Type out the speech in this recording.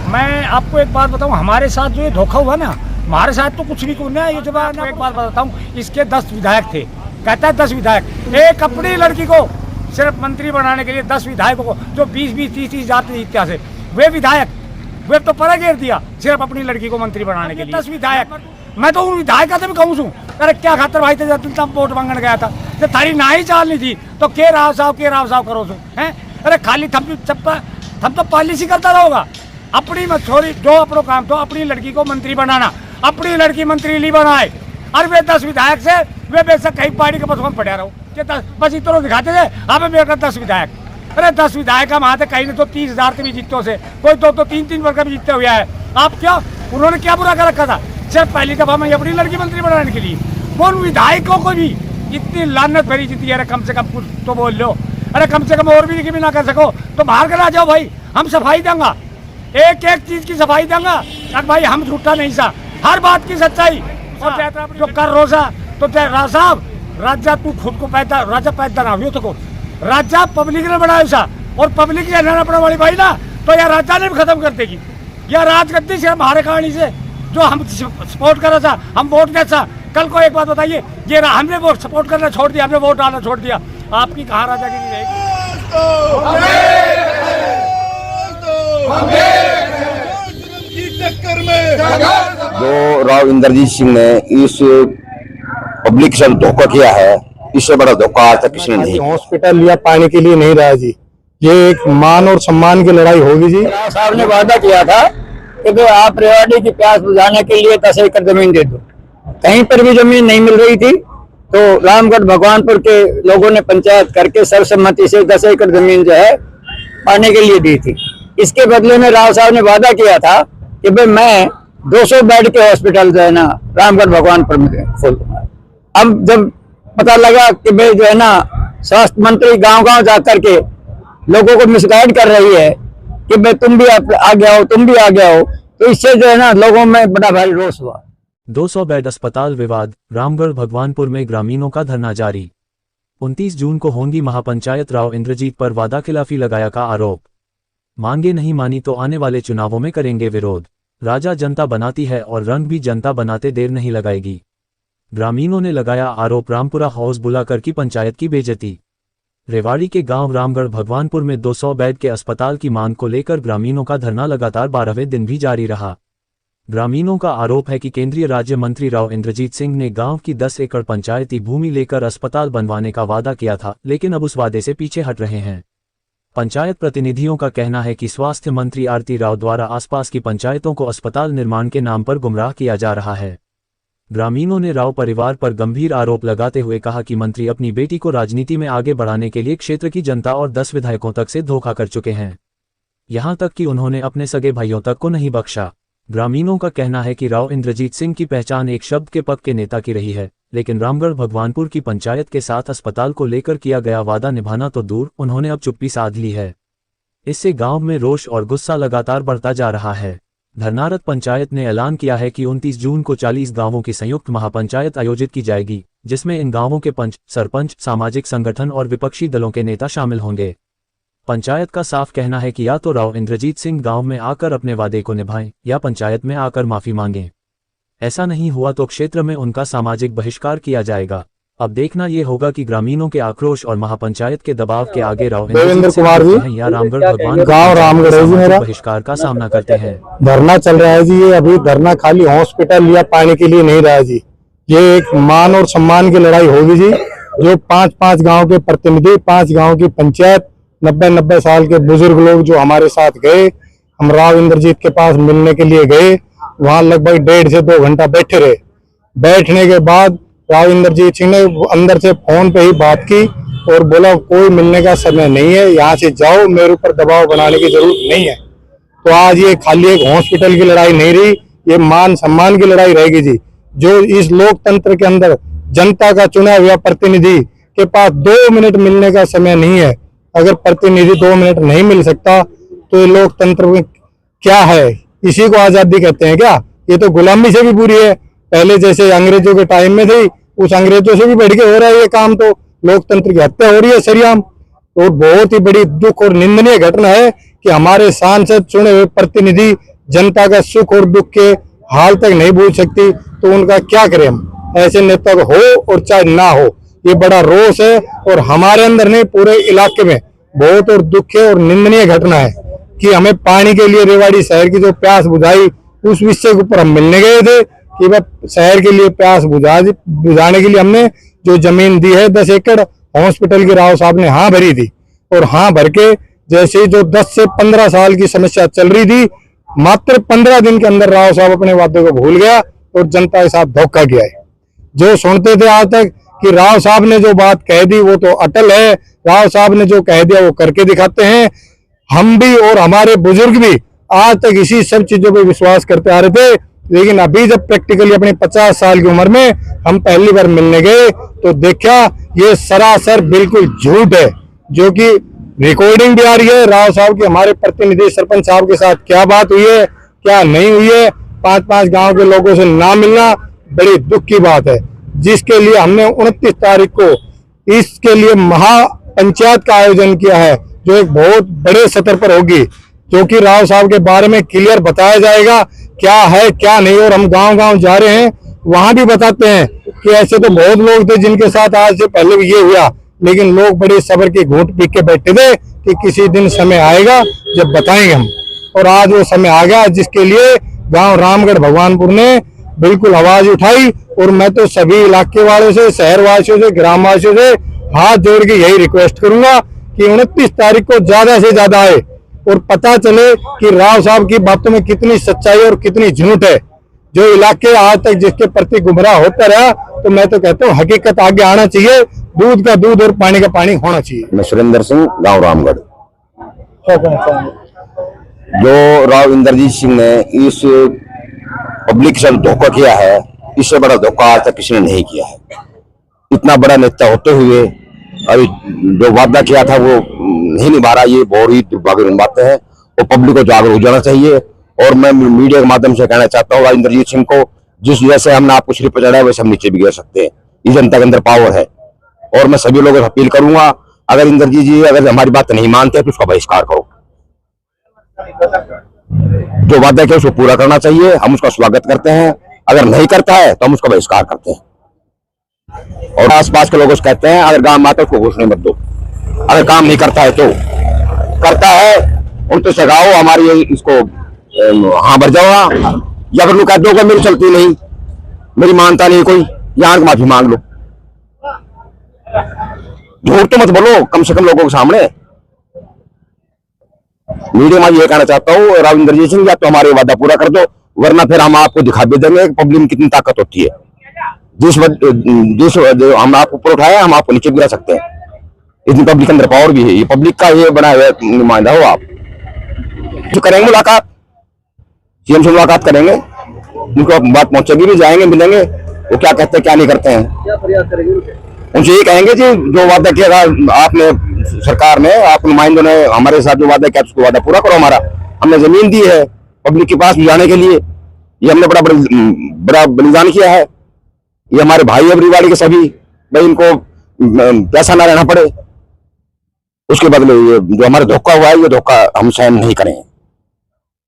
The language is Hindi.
मैं आपको एक बात बताऊं, हमारे साथ जो ये धोखा हुआ ना, हमारे साथ तो कुछ भी नहीं है। ये जो मैं एक बात बताऊं, इसके 10 विधायक थे, कहता है 10 विधायक, एक अपनी लड़की को सिर्फ मंत्री बनाने के लिए 10 विधायकों को जो 20-20, 30-30 जाते जीत्या से, वे विधायक वे तो परा घेर दिया सिर्फ अपनी लड़की को मंत्री बनाने के लिए 10 विधायक। मैं तो उन विधायक का भी कहूँ छू, अरे क्या खातर भाई थे जब वोट मांगने गया था, जब थारी ना ही चालनी थी तो के राव साहब करो छू हैं। अरे खाली थम तो पॉलिसी करता रहोगा, अपनी मत छोड़ी, जो अपनो काम तो अपनी लड़की को मंत्री बनाना, अपनी लड़की मंत्री ली बनाए। और वे 10 विधायक से वे बेशक कहीं पार्टी के पसंद पड़ा रहो, बस इतना दिखाते थे आप मेरे 10 विधायक। अरे 10 विधायक हम आते कहीं तो 30,000 से भी जीतों से, कोई तो 3-3 वर्ग भी जीतते हुए है। आप क्या उन्होंने क्या बुरा कर रखा था, सिर्फ पहली दफा मैं अपनी लड़की मंत्री बनाने के लिए। वो उन विधायकों को भी इतनी लानत भरी जीती है, कम से कम कुछ तो बोल लो। अरे कम से कम और भी ना कर सको तो बाहर करा जाओ भाई, हम सफाई देंगे, एक एक चीज की सफाई देंगे। अब भाई हम झूठा नहीं सा, हर बात की सच्चाई और जो कर रोजा तो साहब राजा तू खुद को पैदा राजा पैदा ना हो तो राजा पब्लिक ने बनाया सा, और पब्लिक ने अपना वाली भाई ना तो यार राजा ने भी खत्म कर देगी। या राजगद्दी से हमारे कहानी से जो हम सपोर्ट कर रहा था, हम वोट दे सा। कल को एक बात बताइए, ये हमने वोट सपोर्ट करना छोड़ दिया, हमने वोट डालना छोड़ दिया, आपकी कहाँ राजागिरी रहेगी। जो राव इंद्रजीत सिंह ने इस पब्लिक से धोखा किया है, इससे बड़ा धोखा आज तक किसी ने नहीं। हॉस्पिटल या पानी के लिए नहीं रहा जी, ये एक मान और सम्मान की लड़ाई होगी जी। राव साहब ने वादा किया था कि तो आप रेवाड़ी की प्यास बुझाने के लिए 10 एकड़ जमीन दे दो, कहीं पर भी जमीन नहीं मिल रही थी तो रामगढ़ भगवानपुर के लोगों ने पंचायत करके सर्वसम्मति से 10 एकड़ जमीन जो है पाने के लिए दी थी। इसके बदले में राव साहब ने वादा किया था कि भाई मैं 200 बेड के हॉस्पिटल जो है ना रामगढ़ भगवानपुर में खोल दूंगा। अब जब पता लगा कि भाई जो है ना स्वास्थ्य मंत्री गांव-गांव जाकर के लोगों को मिसगाइड कर रही है कि भाई तुम भी आगे आओ, तुम भी आगे आओ, तो इससे जो है ना लोगों में बड़ा भारी रोष हुआ। 200 बेड अस्पताल विवाद, रामगढ़ भगवानपुर में ग्रामीणों का धरना जारी। 29 जून को होंगी महापंचायत, राव इंद्रजीत पर वादा खिलाफी लगाया का आरोप। मांगे नहीं मानी तो आने वाले चुनावों में करेंगे विरोध। राजा जनता बनाती है और रंग भी जनता बनाते देर नहीं लगाएगी। ग्रामीणों ने लगाया आरोप, रामपुरा हाउस बुलाकर की पंचायत की बेइज्जती। रेवाड़ी के गांव रामगढ़ भगवानपुर में 200 बेड के अस्पताल की मांग को लेकर ग्रामीणों का धरना लगातार 12वें दिन भी जारी रहा। ग्रामीणों का आरोप है कि केंद्रीय राज्य मंत्री राव इंद्रजीत सिंह ने गांव की 10 एकड़ पंचायती भूमि लेकर अस्पताल बनवाने का वादा किया था, लेकिन अब उस वादे से पीछे हट रहे हैं। पंचायत प्रतिनिधियों का कहना है कि स्वास्थ्य मंत्री आरती राव द्वारा आसपास की पंचायतों को अस्पताल निर्माण के नाम पर गुमराह किया जा रहा है। ग्रामीणों ने राव परिवार पर गंभीर आरोप लगाते हुए कहा कि मंत्री अपनी बेटी को राजनीति में आगे बढ़ाने के लिए क्षेत्र की जनता और 10 विधायकों तक से धोखा कर चुके हैं, यहां तक कि उन्होंने अपने सगे भाइयों तक को नहीं बख्शा। ग्रामीणों का कहना है कि राव इंद्रजीत सिंह की पहचान एक शब्द के पग के नेता की रही है, लेकिन रामगढ़ भगवानपुर की पंचायत के साथ अस्पताल को लेकर किया गया वादा निभाना तो दूर, उन्होंने अब चुप्पी साध ली है। इससे गांव में रोष और गुस्सा लगातार बढ़ता जा रहा है। धरनारत पंचायत ने ऐलान किया है कि 29 जून को 40 गांवों की संयुक्त महापंचायत आयोजित की जाएगी, जिसमें इन गांवों के पंच, सरपंच, सामाजिक संगठन और विपक्षी दलों के नेता शामिल होंगे। पंचायत का साफ कहना है कि या तो राव इंद्रजीत सिंह गांव में आकर अपने वादे को निभाएं या पंचायत में आकर माफी मांगें। ऐसा नहीं हुआ तो क्षेत्र में उनका सामाजिक बहिष्कार किया जाएगा। अब देखना ये होगा कि ग्रामीणों के आक्रोश और महापंचायत के दबाव के आगे राव इंद्रजीत सिंह या रामगढ़ भगवान गाँव रामगढ़ बहिष्कार का सामना करते हैं। धरना चल रहा है जी, ये अभी धरना खाली हॉस्पिटल या पानी के लिए नहीं रहा जी, ये एक मान और सम्मान की लड़ाई होगी जी। जो 5-5 गाँव के प्रतिनिधि, 5 गाँव की पंचायत, 90-90 साल के बुजुर्ग लोग जो हमारे साथ गए, हम राव इंद्रजीत के पास मिलने के लिए गए, वहां लगभग 1.5 से 2 घंटा बैठे रहे। बैठने के बाद राव इंद्रजीत सिंह ने अंदर से फोन पे ही बात की और बोला कोई मिलने का समय नहीं है, यहाँ से जाओ, मेरे ऊपर दबाव बनाने की जरूरत नहीं है। तो आज ये खाली एक हॉस्पिटल की लड़ाई नहीं रही, ये मान सम्मान की लड़ाई रहेगी जी। जो इस लोकतंत्र के अंदर जनता का चुना हुआ प्रतिनिधि के पास 2 मिनट मिलने का समय नहीं है, अगर प्रतिनिधि 2 मिनट नहीं मिल सकता तो ये लोकतंत्र में क्या है? इसी को आजादी कहते हैं क्या? ये तो गुलामी से भी बुरी है। पहले जैसे अंग्रेजों के टाइम में थी, उस अंग्रेजों से भी बढ़ के हो रहा है ये काम। तो लोकतंत्र की हत्या हो रही है सरियाम, और बहुत ही बड़ी दुख और निंदनीय घटना है कि हमारे सांसद चुने हुए प्रतिनिधि जनता का सुख और दुख के हाल तक नहीं बूझ सकती, तो उनका क्या करें हम। ऐसे नेता को हो और चाहे ना हो, ये बड़ा रोष है और हमारे अंदर नहीं पूरे इलाके में बहुत और दुख है और निंदनीय घटना है कि हमें पानी के लिए रेवाड़ी शहर की जो प्यास बुझाई, उस विषय के ऊपर हम मिलने गए थे कि वह शहर के लिए प्यास बुझाने के लिए हमने जो जमीन दी है 10 एकड़ हॉस्पिटल के राव साहब ने हाँ भरी थी, और हाँ भर के जैसे जो 10 से 15 साल की समस्या चल रही थी, मात्र 15 दिन के अंदर राव साहब अपने वादे को भूल गया और जनता के साथ धोखा किया है। जो सुनते थे आज तक कि राव साहब ने जो बात कह दी वो तो अटल है, राव साहब ने जो कह दिया वो करके दिखाते हैं। हम भी और हमारे बुजुर्ग भी आज तक इसी सब चीजों पे विश्वास करते आ रहे थे, लेकिन अभी जब प्रैक्टिकली अपनी 50 साल की उम्र में हम पहली बार मिलने गए तो देखा ये सरासर बिल्कुल झूठ है, जो कि रिकॉर्डिंग भी आ रही है। राव साहब के हमारे प्रतिनिधि सरपंच साहब के साथ क्या बात हुई है, क्या नहीं हुई है, 5-5 गांव के लोगों से ना मिलना बड़ी दुख की बात है, जिसके लिए हमने 29 तारीख को इसके लिए महापंचायत का आयोजन किया है, जो एक बहुत बड़े स्तर पर होगी, जो कि राव साहब के बारे में क्लियर बताया जाएगा क्या है क्या नहीं। और हम गांव-गांव जा रहे हैं, वहां भी बताते हैं कि ऐसे तो बहुत लोग थे जिनके साथ आज से पहले भी ये हुआ, लेकिन लोग बड़े सब्र की घूंट पी के बैठे थे कि किसी दिन समय आएगा जब बताएंगे हम, और आज वो समय आ गया जिसके लिए गांव रामगढ़ भगवानपुर ने बिल्कुल आवाज उठाई। और मैं तो सभी इलाके वालों से, शहर वासियों से, ग्राम वासियों से हाथ जोड़ के यही रिक्वेस्ट करूंगा कि 29 तारीख को ज्यादा से ज्यादा आए और पता चले कि राव साहब की बातों में कितनी सच्चाई और कितनी झूठ है। जो इलाके आज तक जिसके प्रति गुमराह होता रहा, तो मैं तो कहता हूँ हकीकत आगे आना चाहिए, दूध का दूध और पानी का पानी होना चाहिए। मैं सुरेंद्र सिंह, गांव रामगढ़। जो राव इंद्रजीत सिंह ने इस पब्लिक के साथ धोखा किया है, इससे बड़ा धोखा आज तक किसी ने नहीं किया है। इतना बड़ा नेता होते हुए अभी जो वादा किया था वो नहीं निभा रहा, ये बहुत ही दुर्भाग्यपूर्ण बात है और पब्लिक को जागरूक हो जाना चाहिए। और मैं मीडिया के माध्यम से कहना चाहता हूँ इंद्रजीत सिंह को, जिस जैसे हमने आपको सिर पर चढ़ाया वैसे हम नीचे भी गिर सकते हैं, ये जनता के अंदर पावर है। और मैं सभी लोगों से अपील करूंगा, अगर इंद्रजीत जी अगर हमारी बात नहीं मानते तो उसका बहिष्कार करो। जो वादा किया उसको पूरा करना चाहिए, हम उसका स्वागत करते हैं। अगर नहीं करता है तो हम उसका बहिष्कार करते हैं। और आसपास के लोगों से कहते हैं अगर गांव में आता है उसको घोषणा मत दो, अगर काम नहीं करता है तो करता है उनको सगाओ, हमारी इसको हाँ भर जाओ, या फिर कह दो मेरी चलती नहीं, मेरी मानता नहीं कोई, यहाँ माफी मांग लो। झूठ तो मत बोलो कम से कम लोगों के सामने। मीडिया में ये कहना चाहता हूँ राव इंद्रजीत सिंह, या तो हमारे वादा पूरा कर दो, वरना फिर हम आपको दिखा भी देंगे पब्लिक में कितनी ताकत होती है। जिस हम आपको ऊपर उठाया हम आपको नीचे गिरा सकते हैं, इतनी पब्लिक के अंदर पावर भी है। ये पब्लिक का ये बना हुआ नुमाइंदा हो आप। जो करेंगे मुलाकात, सीएम से मुलाकात करेंगे, उनको बात पहुंचेगी भी, जाएंगे मिलेंगे, वो क्या कहते हैं क्या नहीं करते हैं, क्या फरियाद करेंगे उनसे ये कहेंगे जी जो वादा किया था आपने, सरकार ने, आप नुमाइंदों ने हमारे साथ जो वादा किया उसको वादा पूरा करो। हमारा हमने जमीन दी है पब्लिक के पास जाने के लिए, ये हमने बड़ा बलिदान किया है। ये हमारे भाई अब रेवाड़ी के सभी भाई, इनको पैसा ना रहना पड़े, उसके बदले ये जो हमारे धोखा हुआ है ये धोखा हम सहन नहीं करें।